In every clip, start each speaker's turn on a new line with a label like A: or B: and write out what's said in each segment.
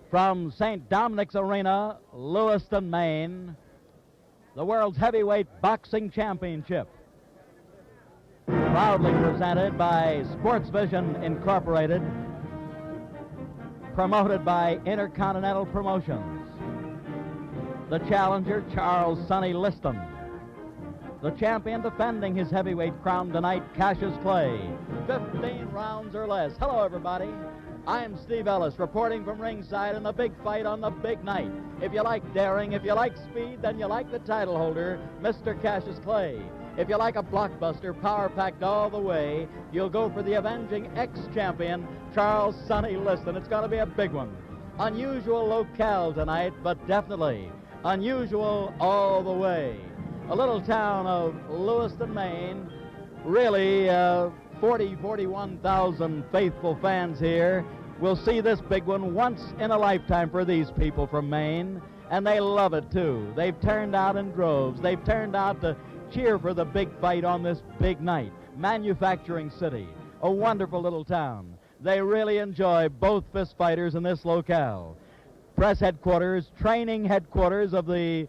A: From St. Dominic's Arena, Lewiston, Maine, the world's heavyweight boxing championship. Proudly presented by Sports Vision Incorporated, promoted by Intercontinental Promotions. The challenger, Charles Sonny Liston. The champion defending his heavyweight crown tonight, Cassius Clay. 15 rounds or less. Hello, everybody. I'm Steve Ellis, reporting from ringside in the big fight on the big night. If you like daring, if you like speed, then you like the title holder, Mr. Cassius Clay. If you like a blockbuster, power-packed all the way, you'll go for the avenging ex-champion, Charles Sonny Liston. It's going to be a big one. Unusual locale tonight, but definitely unusual all the way. A little town of Lewiston, Maine, really 41,000 faithful fans here will see this big one once in a lifetime for these people from Maine, and they love it too. They've turned out in droves. They've turned out to cheer for the big fight on this big night. Manufacturing city, a wonderful little town. They really enjoy both fist fighters in this locale. Press headquarters, training headquarters of the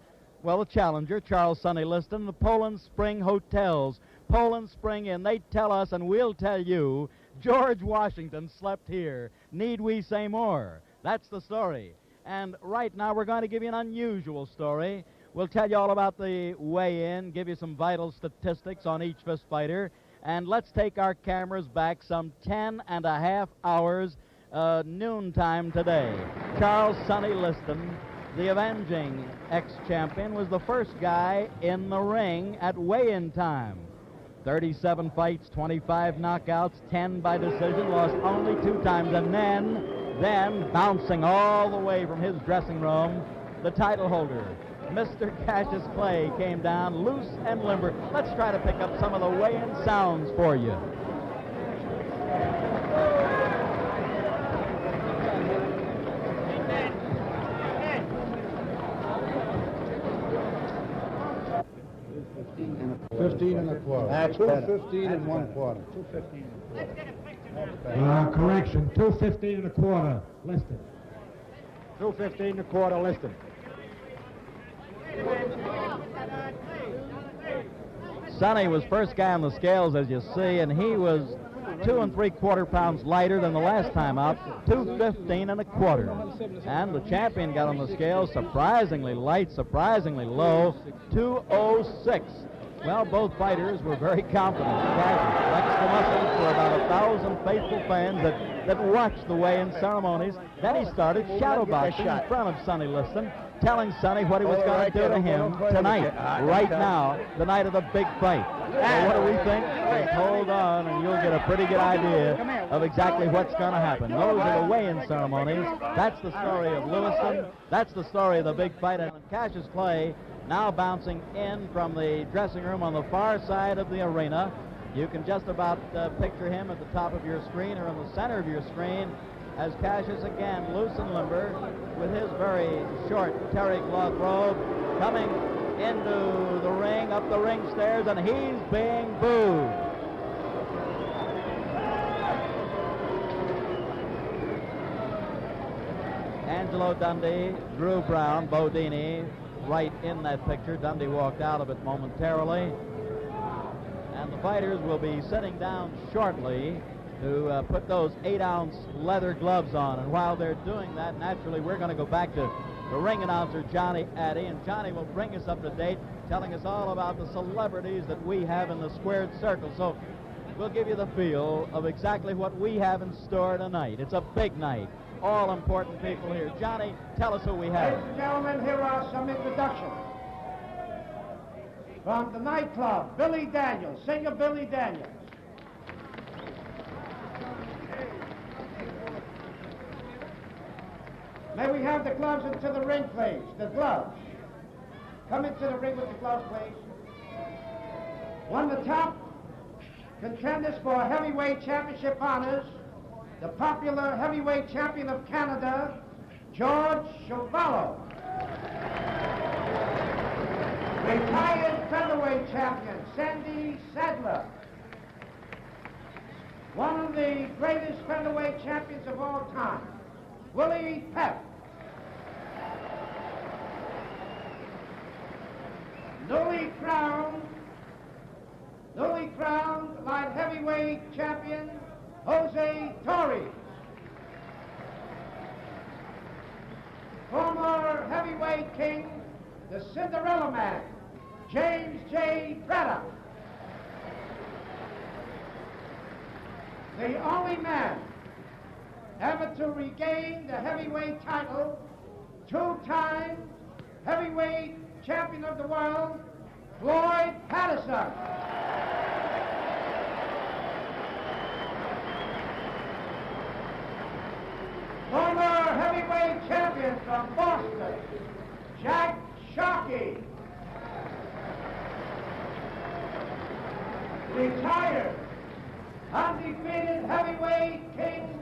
A: challenger, Charles Sonny Liston, the Poland Spring Hotels. Poland Spring Inn. They tell us, and we'll tell you, George Washington slept here. Need we say more? That's the story. And right now we're going to give you an unusual story. We'll tell you all about the weigh-in, give you some vital statistics on each fist fighter, and let's take our cameras back some 10 and a half hours, noontime today. Charles Sonny Liston, the avenging ex-champion, was the first guy in the ring at weigh-in time. 37 fights, 25 knockouts, 10 by decision, lost only 2 times, and then bouncing all the way from his dressing room, the title holder, Mr. Cassius Clay, came down loose and limber. Let's try to pick up some of the weigh-in sounds for you.
B: That's
C: 2:15 and 1/4.
B: 2:15 and 1/4. Correction, 2:15 and 1/4. Liston.
C: 2:15 and 1/4 Liston.
A: Sonny was first guy on the scales, as you see, and he was 2 3/4 pounds lighter than the last time out, 2:15 and 1/4. And the champion got on the scales surprisingly light, surprisingly low, 2:06. Well, both fighters were very confident. Cassius flexed the muscles for about 1,000 faithful fans that watched the weigh-in ceremonies. Then he started shadowboxing in front of Sonny Liston, telling Sonny what he was going to do to him tonight, right now, the night of the big fight. Well, what do we think? Just hold on, and you'll get a pretty good idea of exactly what's going to happen. Those are the weigh-in ceremonies. That's the story of Lewiston. That's the story of the big fight. And Cassius Clay now bouncing in from the dressing room on the far side of the arena. You can just about picture him at the top of your screen or in the center of your screen as Cassius again, loose and limber, with his very short terry cloth robe, coming into the ring, up the ring stairs, and he's being booed. Angelo Dundee, Drew Brown, Bodini, right in that picture. Dundee walked out of it momentarily. And the fighters will be sitting down shortly to put those 8-ounce leather gloves on. And while they're doing that, naturally, we're going to go back to the ring announcer, Johnny Addy, and Johnny will bring us up to date, telling us all about the celebrities that we have in the squared circle. So we'll give you the feel of exactly what we have in store tonight. It's a big night. All important people here. Johnny, tell us who we have.
D: Ladies and gentlemen, here are some introductions. From the nightclub, Billy Daniels, singer Billy Daniels. May we have the gloves into the ring, please? The gloves. Come into the ring with the gloves, please. One of the top contenders for heavyweight championship honors, the popular heavyweight champion of Canada, George Chuvalo. Retired featherweight champion, Sandy Sadler. One of the greatest featherweight champions of all time, Willie Pep. newly crowned light heavyweight champion, Jose Torres. Former heavyweight king, the Cinderella Man, James J. Braddock. The only man ever to regain the heavyweight title, two-time heavyweight champion of the world, Floyd Patterson. Former heavyweight champion from Boston, Jack Sharkey. Retired undefeated heavyweight king,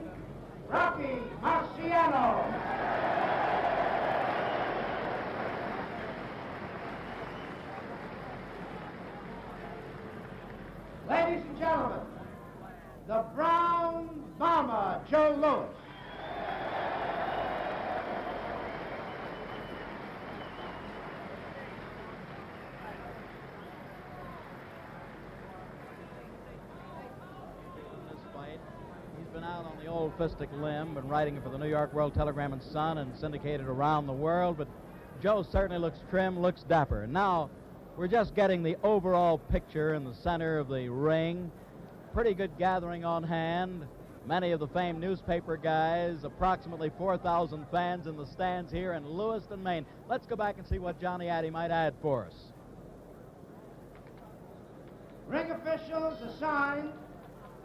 D: Rocky Marciano. Ladies and gentlemen, the Brown Bomber, Joe Louis.
A: Out on the old fistic limb, been writing for the New York World Telegram and Sun and syndicated around the world, but Joe certainly looks trim, looks dapper. And now we're just getting the overall picture in the center of the ring. Pretty good gathering on hand. Many of the famed newspaper guys, approximately 4,000 fans in the stands here in Lewiston, Maine. Let's go back and see what Johnny Addy might add for us.
D: Ring officials assigned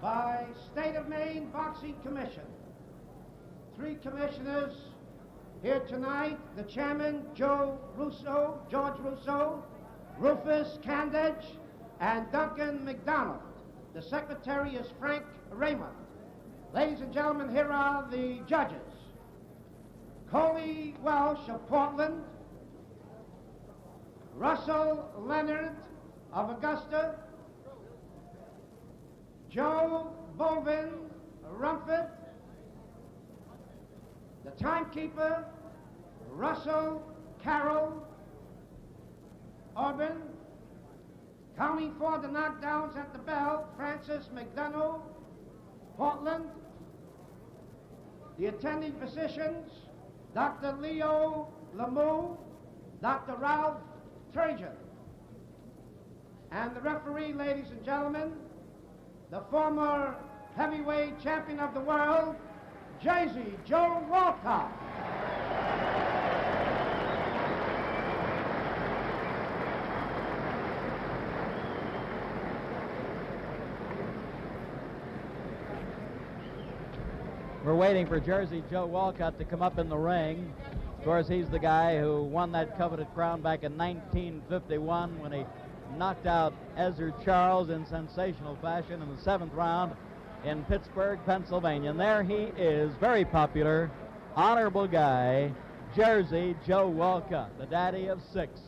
D: by State of Maine Boxing Commission. 3 commissioners here tonight: the chairman, George Russo, Rufus Candage, and Duncan McDonald. The secretary is Frank Raymond. Ladies and gentlemen, here are the judges. Coley Welsh of Portland, Russell Leonard of Augusta, Joe Bovin, Rumford, the timekeeper, Russell Carroll, Auburn, counting for the knockdowns at the bell, Francis McDonough, Portland, the attending physicians, Dr. Leo Lamoux, Dr. Ralph Trajan, and the referee, ladies and gentlemen, the former heavyweight champion of the world, Jersey Joe Walcott.
A: We're waiting for Jersey Joe Walcott to come up in the ring. Of course, he's the guy who won that coveted crown back in 1951 when he knocked out Ezra Charles in sensational fashion in the 7th round in Pittsburgh, Pennsylvania. And there he is, very popular, honorable guy, Jersey Joe Walcott, the daddy of 6.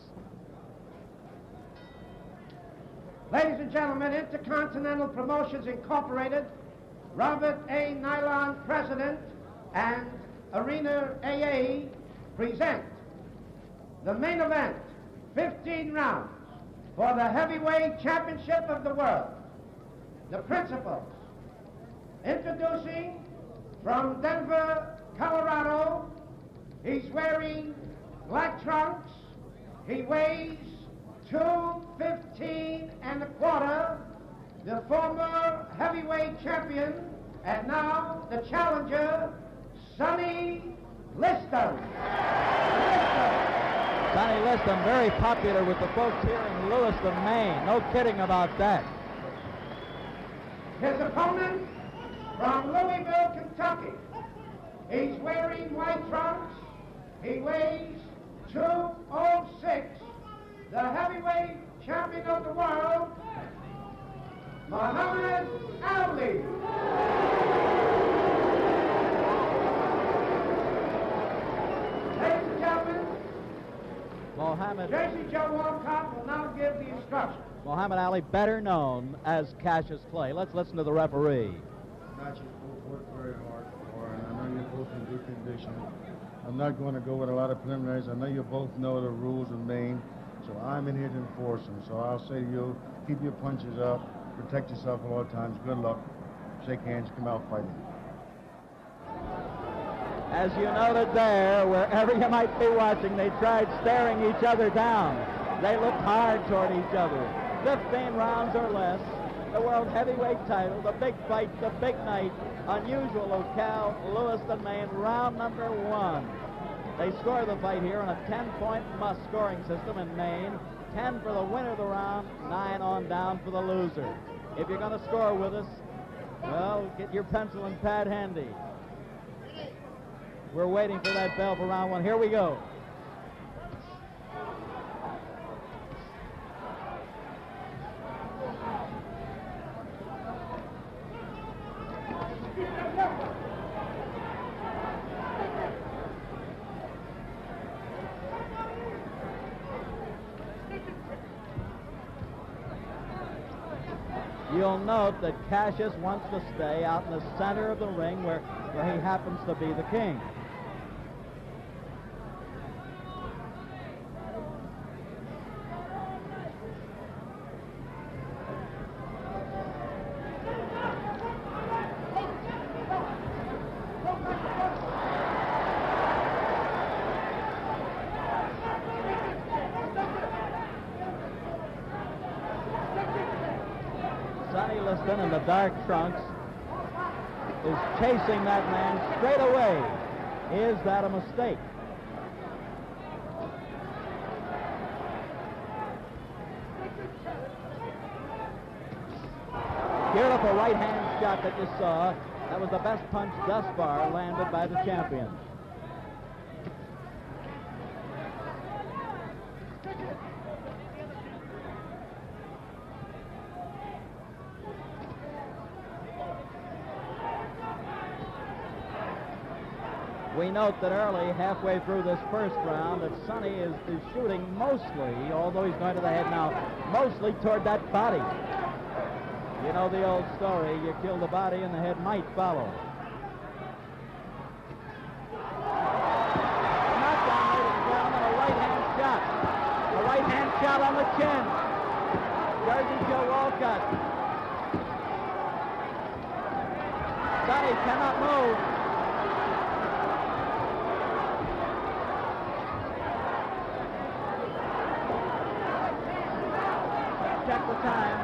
D: Ladies and gentlemen, Intercontinental Promotions Incorporated, Robert A. Nylon, President, and Arena AA present the main event, 15 rounds, for the heavyweight championship of the world. The principals, introducing from Denver, Colorado, he's wearing black trunks, he weighs 215 1/4, the former heavyweight champion, and now the challenger, Sonny Liston.
A: Sonny Liston, very popular with the folks here in Lewiston, Maine. No kidding about that.
D: His opponent from Louisville, Kentucky. He's wearing white trunks. He weighs 206. The heavyweight champion of the world, Muhammad Ali. Ladies and gentlemen, Jersey Joe Walcott will now give the instructions.
A: Muhammad Ali, better known as Cassius Clay. Let's listen to the referee.
C: Not you both work very hard for, and I know you're both in good condition. I'm not going to go with a lot of preliminaries. I know you both know the rules of Maine. So I'm in here to enforce them. So I'll say to you, keep your punches up, protect yourself at all times. Good luck. Shake hands, come out fighting.
A: As you noted there, wherever you might be watching, they tried staring each other down. They looked hard toward each other. 15 rounds or less. The world heavyweight title, the big fight, the big night. Unusual locale, Lewiston, Maine, round number 1. They score the fight here on a 10-point must scoring system in Maine. 10 for the winner of the round, 9 on down for the loser. If you're going to score with us, well, get your pencil and pad handy. We're waiting for that bell for round 1. Here we go. You'll note that Cassius wants to stay out in the center of the ring where he happens to be the king. Sonny Liston in the dark trunks is chasing that man straight away. Is that a mistake? Beautiful right hand shot that you saw. That was the best punch thus far landed by the champion. We note that early, halfway through this first round, that Sonny is shooting mostly, although he's going to the head now, mostly toward that body. You know the old story, you kill the body and the head might follow. Knockdown, ladies and gentlemen, a right-hand shot. A right-hand shot on the chin. Jersey Joe Walcott. Sonny cannot move. Check the time.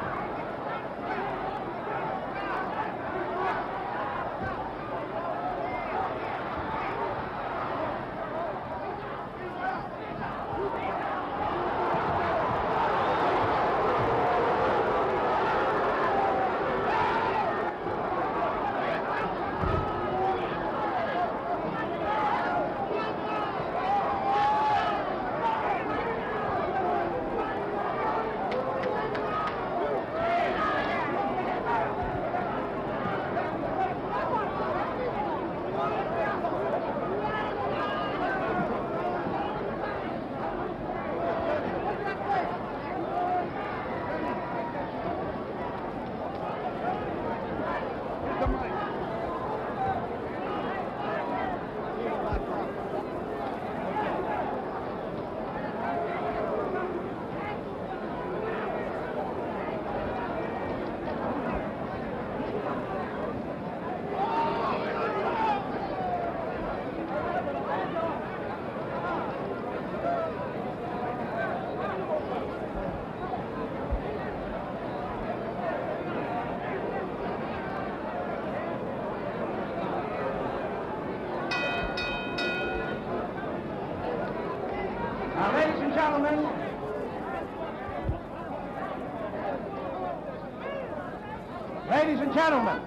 D: Ladies and gentlemen,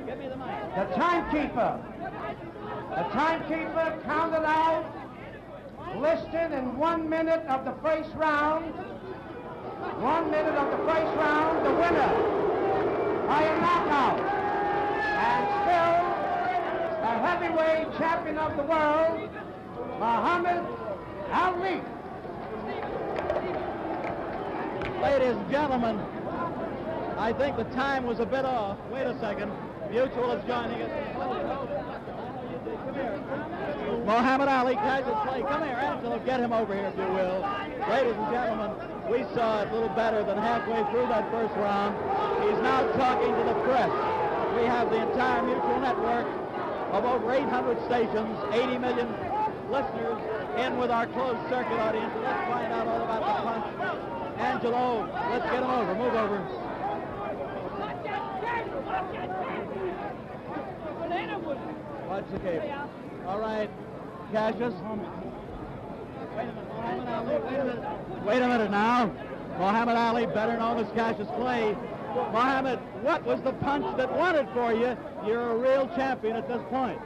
A: Give me the mic.
D: the timekeeper counted out Liston in 1 minute of the first round. 1 minute of the first round, the winner by a knockout. And still the heavyweight champion of the world, Muhammad Ali.
A: Ladies and gentlemen, I think the time was a bit off. Wait a second. Mutual is joining us. Muhammad Ali, Cassius Clay. Come here, Angelo. Get him over here, if you will. Ladies and gentlemen, we saw it a little better than halfway through that first round. He's now talking to the press. We have the entire mutual network of over 800 stations, 80 million listeners in with our closed circuit audience. Let's find out all about the punch. Angelo, let's get him over. Move over. Watch the cable. All right, Cassius. Wait a minute now. Muhammad Ali, better known as Cassius Clay. Muhammad, what was the punch that won it for you? You're a real champion at this point.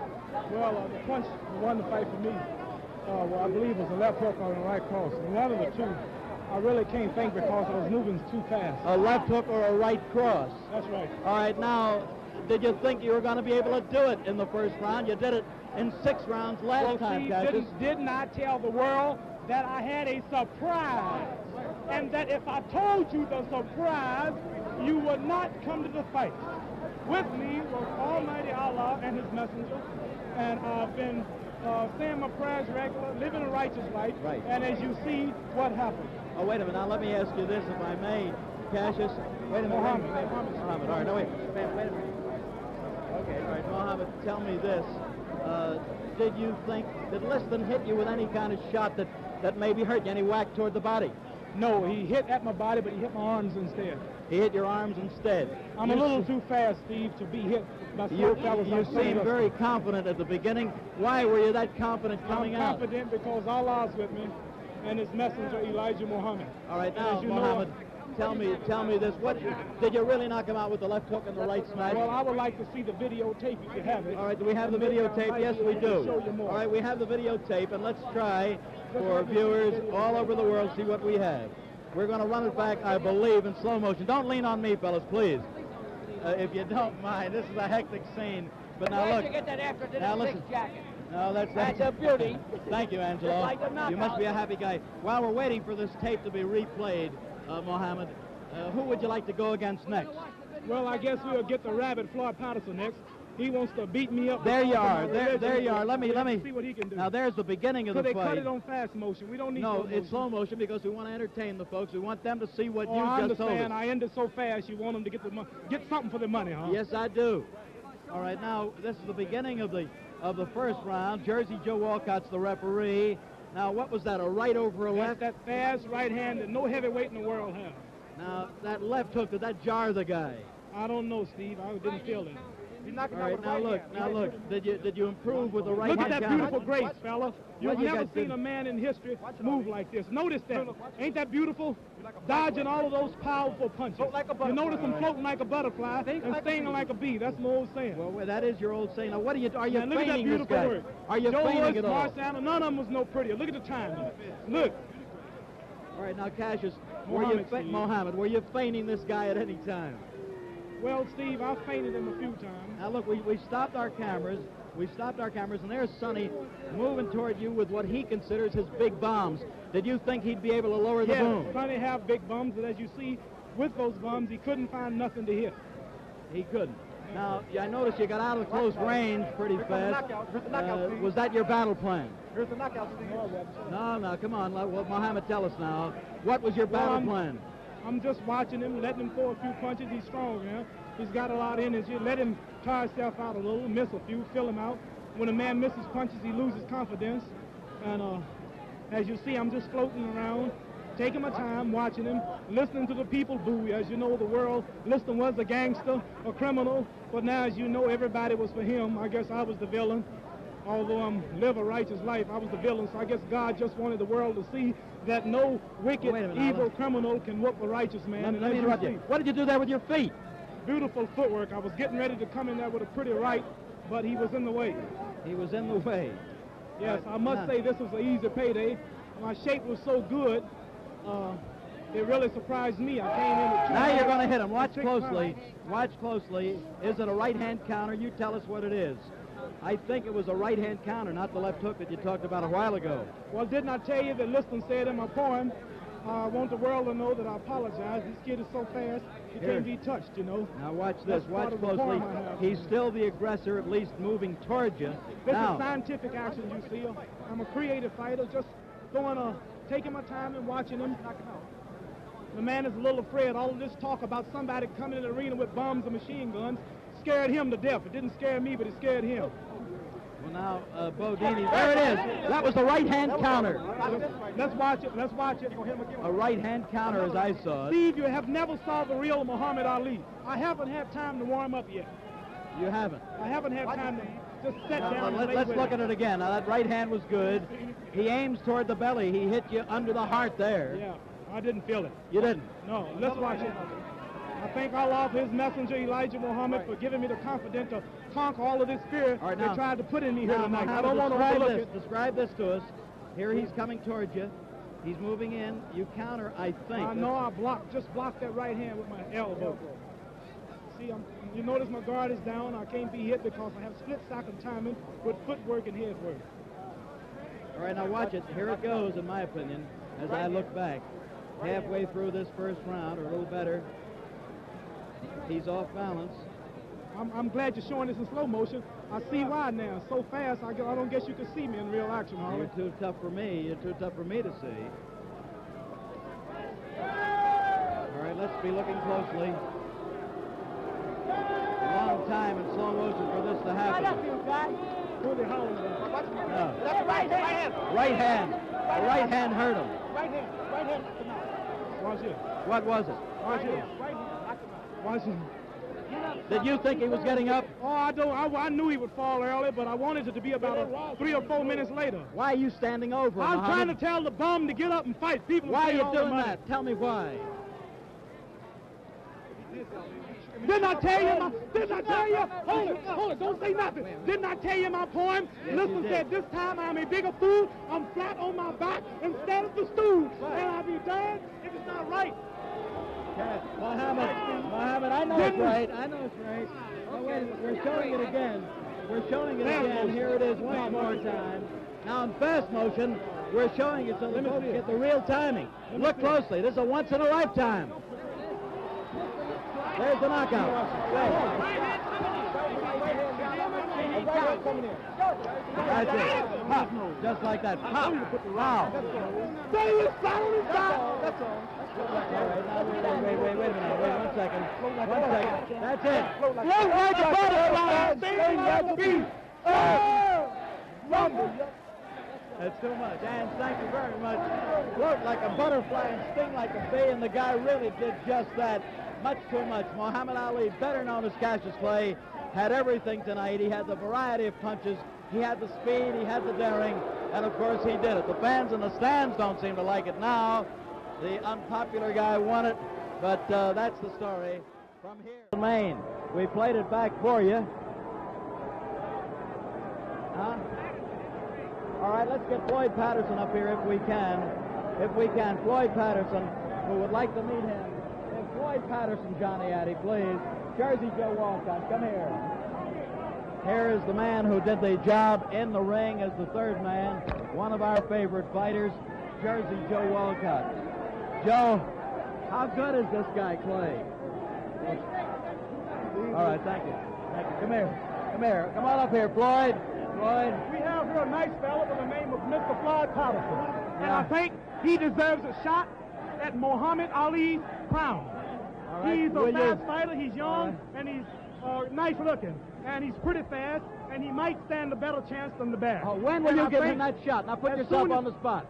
E: Well, the punch that won the fight for me, I believe was a left hook or a right cross. And one of the two, I really can't think because I was moving too fast.
A: A left hook or a right cross?
E: That's right.
A: All right, now, did you think you were going to be able to do it in the first round? You did it in 6 rounds last time, Cassius.
E: Did not tell the world that I had a surprise. And that if I told you the surprise, you would not come to the fight. With me was Almighty Allah and his messenger. And I've been saying my prayers regular, living a righteous life.
A: Right.
E: And as you see, what happened.
A: Oh, wait a minute. Now, let me ask you this, if I may. Cassius, wait a minute.
E: Muhammad.
A: All right, no, wait a minute. Okay, all right, Muhammad, tell me this. Did you think, did Liston hit you with any kind of shot that maybe hurt you, any whack toward the body?
E: No, he hit at my body, but he hit my arms instead.
A: He hit your arms instead.
E: I'm a little too fast, Steve, to be hit by
A: You
E: fellas like Sonny
A: seemed
E: Liston.
A: very confident at the beginning. Why were you that confident coming
E: I'm
A: out?
E: confident because Allah's with me and his messenger, Elijah Muhammad.
A: All right,
E: And
A: now,
E: as you know,
A: Muhammad, tell me this. What did you really knock him out with the left hook and the right smash?
E: Well, I would like to see the videotape if you have it.
A: All right, do we have the
E: And maybe I
A: videotape?
E: might
A: Yes,
E: be
A: we
E: able to
A: do.
E: show you more.
A: All right, we have the videotape, and let's try for viewers all over the world see what we have. We're going to run it back, I believe, in slow motion. Don't lean on me, fellas, please. If you don't mind, this is a hectic scene. But now look.
F: Get that after
A: Now
F: this
A: listen.
F: big jacket.
A: No,
F: That's a beauty.
A: Thank you, Angelo.
F: Just like the knockout.
A: You must be a happy guy. While we're waiting for this tape to be replayed, Mohammed, who would you like to go against next?
E: Well, I guess we'll get the rabbit, Floyd Patterson, next. He wants to beat me up.
A: There you
E: because of
A: are.
E: my
A: There
E: religion.
A: you are. Let me
E: see what he can do.
A: Now there's the beginning of
E: Could
A: the
E: they cut
A: fight.
E: it on fast motion? We don't need
A: No,
E: slow
A: it's slow motion because we want to entertain the folks. We want them to see what
E: Oh,
A: you
E: I
A: just told
E: understand.
A: us.
E: I ended so fast. You want them to get something for their money, huh?
A: Yes, I do. All right, now this is the beginning of the first round. Jersey Joe Walcott's the referee. Now, what was that? A right over a
E: That's
A: left?
E: that fast right hand that no heavyweight in the world has.
A: Now, that left hook, did that jar the guy?
E: I don't know, Steve. I didn't feel it.
A: All right, now look. Did you improve with the right
E: Look
A: hand
E: at that
A: counter?
E: beautiful grace, fella. You've
A: you
E: never
A: got
E: seen
A: to-
E: a man in history move like this. Notice that. Ain't that beautiful? Dodging all of those powerful punches. You notice him floating like a butterfly and stinging like a bee. That's my old saying.
A: Well, that is your old saying. Now, are you
E: Now, look at that
A: feigning this
E: beautiful
A: guy?
E: work.
A: Are you
E: Joe
A: feigning
E: Woods,
A: it all?
E: Marciano, none of them was no prettier. Look at the time. Look.
A: All right, now, Cassius,
E: Mohammed,
A: were you feigning this guy at any time?
E: Well, Steve, I fainted him a few times.
A: Now, look, we stopped our cameras. And there's Sonny moving toward you with what he considers his big bombs. Did you think he'd be able to lower the boom?
E: Yes, Sonny have big bums, but as you see, with those bums, he couldn't find nothing to hit.
A: He couldn't. Now, I noticed you got out of close range pretty fast. Was that your battle plan?
E: Here's the knockout, Steve.
A: No, come on. Well, Muhammad, tell us now. What was your battle plan?
E: I'm just watching him, letting him throw a few punches. He's strong, man. He's got a lot of energy. Let him tire himself out a little, miss a few, fill him out. When a man misses punches, he loses confidence. And as you see, I'm just floating around, taking my time, watching him, listening to the people boo. As you know, the world, Liston was a gangster, a criminal, but now, as you know, everybody was for him. I guess I was the villain. Although I'm live a righteous life, I was the villain, so I guess God just wanted the world to see that no wicked,
A: Wait a minute,
E: evil criminal can whoop a righteous man.
A: Let me interrupt you. What did you do there with your feet?
E: Beautiful footwork. I was getting ready to come in there with a pretty right, but he was in the way.
A: He was in the way.
E: Yes, I must say this was an easy payday. My shape was so good, it really surprised me. I came in with two
A: Now you're
E: rounds
A: going to hit him. Watch
E: and 6
A: closely.
E: rounds.
A: Watch closely. Is it a right-hand counter? You tell us what it is. I think it was a right-hand counter, not the left hook that you talked about a while ago.
E: Well, didn't I tell you that Liston said in my poem I want the world to know that I apologize. This kid is so fast, he can't be touched, you know.
A: Now watch this.
E: That's part
A: Watch
E: of the
A: closely.
E: form I have.
A: He's still the aggressor, at least moving towards you.
E: This
A: Now,
E: is scientific action, you see. I'm a creative fighter, just taking my time and watching him. The man is a little afraid. All of this talk about somebody coming in the arena with bombs and machine guns scared him to death. It didn't scare me, but it scared him.
A: well, now, Bodini, there it is. That was the right-hand counter.
E: Let's watch it. Let's watch it.
A: A right-hand counter, as I saw it.
E: Steve, you have never saw the real Muhammad Ali. I haven't had time to warm up yet.
A: You haven't.
E: I haven't had time to just sit down and
A: Let's look at it again. Now, that right hand was good. He aims toward the belly. He hit you under the heart there.
E: Yeah, I didn't feel it.
A: You didn't?
E: No, let's watch it. I thank Allah for his messenger, Elijah Muhammad, for giving me the confidence to conquer all of this fear
A: All right,
E: they
A: now-
E: tried to put in me here
A: Now,
E: tonight. I
A: Muhammad,
E: don't want to
A: describe
E: overlook
A: this.
E: it.
A: Describe this to us. Here he's coming towards you. He's moving in. You counter, I think.
E: I know I just blocked that right hand with my elbow. See, you notice my guard is down. I can't be hit because I have split-second timing with footwork and head work.
A: All right, now watch it. Here it goes, in my opinion, as I look back. Halfway through this first round, or a little better. He's off balance.
E: I'm glad you're showing this in slow motion. I see why now. So fast, I don't guess you can see me in real action, Holly.
A: You're too tough for me. You're too tough for me to see. All right, let's be looking closely. A long time in slow motion for this to happen.
E: Who the hell is that?
A: No.
D: That's right hand.
A: Right hand. The right hand hurt him.
D: Right hand. Right hand. Knock him out.
E: Watch it.
A: What was it?
E: Watch it.
D: Right hand. Knock him out.
E: Watch it.
A: Did you think he was getting up?
E: Oh, I knew he would fall early, but I wanted it to be about 3 or 4 minutes later.
A: Why are you standing over him,
E: I was trying to
A: Muhammad?
E: tell the bum to get up and fight. People
A: Why are
E: pay
A: you
E: all the
A: doing
E: money.
A: that? Tell me why.
E: Didn't I tell you? Didn't I tell you? Hold it, don't say nothing. Didn't I tell you my poem?
A: Yes,
E: Liston
A: you did.
E: said, this time I'm a bigger fool. I'm flat on my back instead of the stool. And I'll be damned if it's not right.
A: Muhammad, I know it's right. I know it's right. Oh, wait, we're showing it again. We're showing it again. Here it is one more time. Now in fast motion, we're showing it so the folks get the real timing. Look closely. This is a once in a lifetime. There's the knockout. That's it. Pop. Just like that. Pop. Wow.
E: Stay silent.
D: That's all.
A: All right, now wait a minute. Wait 1 second. 1 second. That's it.
E: Float like a butterfly. Sting like a bee.
A: That's too much. And thank you very much. Float like a butterfly and sting like a bee, and the guy really did just that. Much too much. Muhammad Ali, better known as Cassius Clay, had everything tonight. He had the variety of punches. He had the speed. He had the daring. And, of course, he did it. The fans in the stands don't seem to like it now. The unpopular guy won it. But that's the story. From here to Maine, we played it back for you. All right, let's get Floyd Patterson up here if we can. If we can. Floyd Patterson, who would like to meet him. And Floyd Patterson, Johnny Addy, please. Jersey Joe Walcott, come here. Here is the man who did the job in the ring as the third man, one of our favorite fighters, Jersey Joe Walcott. Joe, how good is this guy, Clay? All right, thank you. Thank you. Come here. Come here. Come on up here, Floyd. Floyd.
E: We have here a nice fella by the name of Mr. Floyd Patterson. And
A: Yeah.
E: I think he deserves a shot at Muhammad Ali's crown.
A: All right,
E: He's
A: will
E: a
A: you-
E: fast fighter, he's young,
A: right.
E: and he's nice looking. And he's pretty fast, and he might stand a better chance than the bear.
A: Oh, when will
E: And
A: you
E: I
A: give
E: think
A: him that shot? Now put
E: as
A: yourself
E: soon as-
A: on the spot.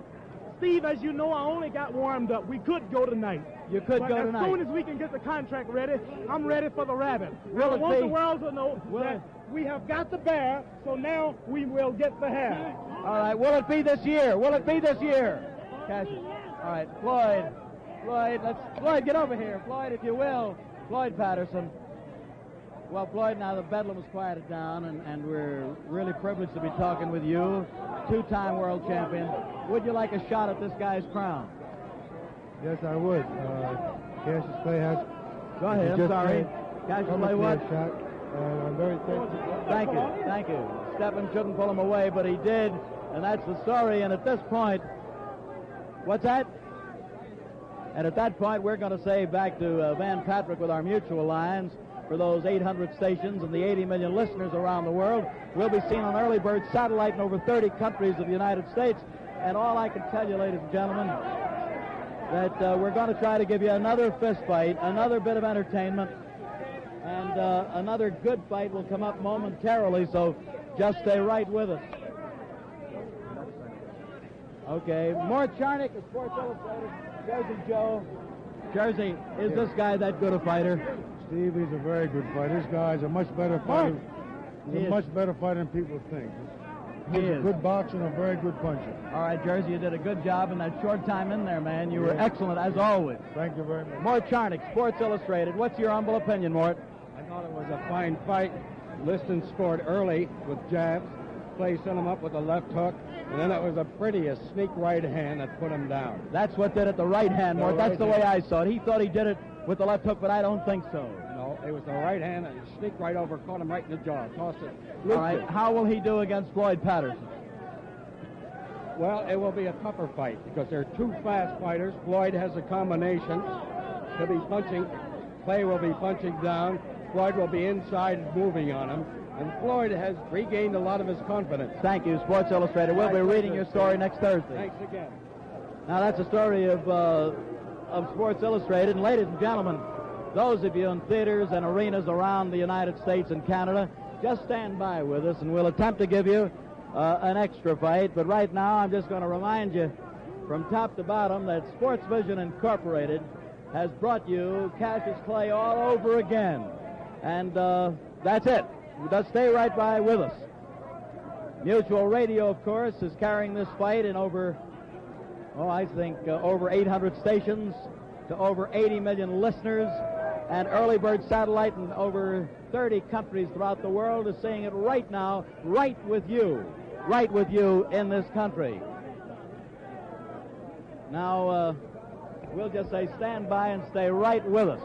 E: Steve, as you know, I only got warmed up. We could go tonight.
A: You could
E: But
A: go
E: as
A: tonight.
E: soon as we can get the contract ready, I'm ready for the rabbit.
A: Will
E: I
A: it
E: want
A: be-
E: the world to know
A: will
E: that
A: it-
E: we have got the bear, so now we will get the hare.
A: All right, will it be this year? Will it be this year? Cassius. All right, Floyd. Floyd, get over here. Floyd, if you will. Floyd Patterson. Well, Floyd, now the bedlam has quieted down, and we're really privileged to be talking with you, two-time world champion. Would you like a shot at this guy's crown?
B: Yes, I would. Cassius Clay has.
A: Go ahead, I'm
B: just
A: sorry.
B: made
A: Cassius
B: a
A: Clay, what?
B: shot, and I'm very thankful.
A: Thank you. Stephan shouldn't pull him away, but he did, and that's the story. And at this point, what's that? And at that point, we're going to say back to Van Patrick with our mutual lines for those 800 stations and the 80 million listeners around the world. We'll be seen on early bird satellite in over 30 countries of the United States. And all I can tell you, ladies and gentlemen, that we're going to try to give you another fist fight, another bit of entertainment, and another good fight will come up momentarily, so just stay right with us. Okay, more Charnick of Sports Illustrated. Jersey Joe. Jersey, is this guy that good a fighter?
C: Steve, he's a very good fighter. This guy's a much better fighter. He's a much better fighter than people think. He's a good boxer and a very good puncher.
A: All right, Jersey, you did a good job in that short time in there, man. You were excellent, as always.
C: Thank you very much.
A: Mort Charnick, Sports Illustrated. What's your humble opinion, Mort?
F: I thought it was a fine fight. Liston scored early with jabs. Clay sent him up with a left hook, and then it was a sneak right hand that put him down.
A: That's what did it, the right hand, Mort. That's the way I saw it. He thought he did it with the left hook, but I don't think so.
F: No, it was the right hand, and he sneaked right over, caught him right in the jaw, tossed it.
A: All right, how will he do against Floyd Patterson?
F: Well, it will be a tougher fight because they're two fast fighters. Floyd has a combination. He'll be punching. Clay will be punching down. Floyd will be inside moving on him. And Floyd has regained a lot of his confidence.
A: Thank you, Sports Illustrated. We'll be reading your story next Thursday.
F: Thanks again.
A: Now, that's a story of Sports Illustrated. And ladies and gentlemen, those of you in theaters and arenas around the United States and Canada, just stand by with us, and we'll attempt to give you an extra fight. But right now, I'm just going to remind you from top to bottom that Sports Vision Incorporated has brought you Cassius Clay all over again. And that's it. Just stay right by with us. Mutual Radio, of course, is carrying this fight in over, I think over 800 stations to over 80 million listeners, and Early Bird Satellite in over 30 countries throughout the world is seeing it right now, right with you in this country. Now, we'll just say stand by and stay right with us.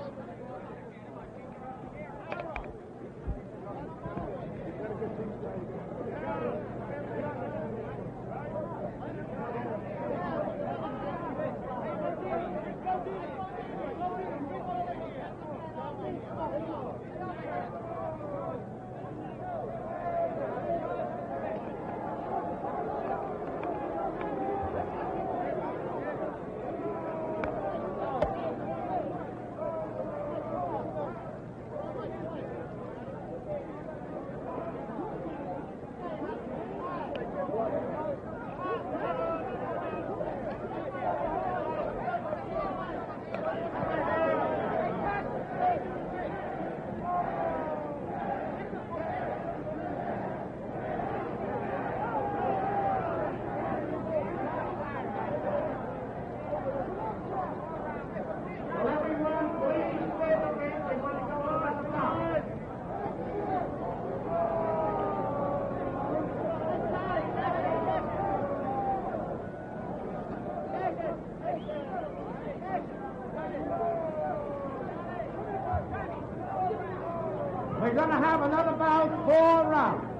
D: We're going to have another bout, 4 rounds.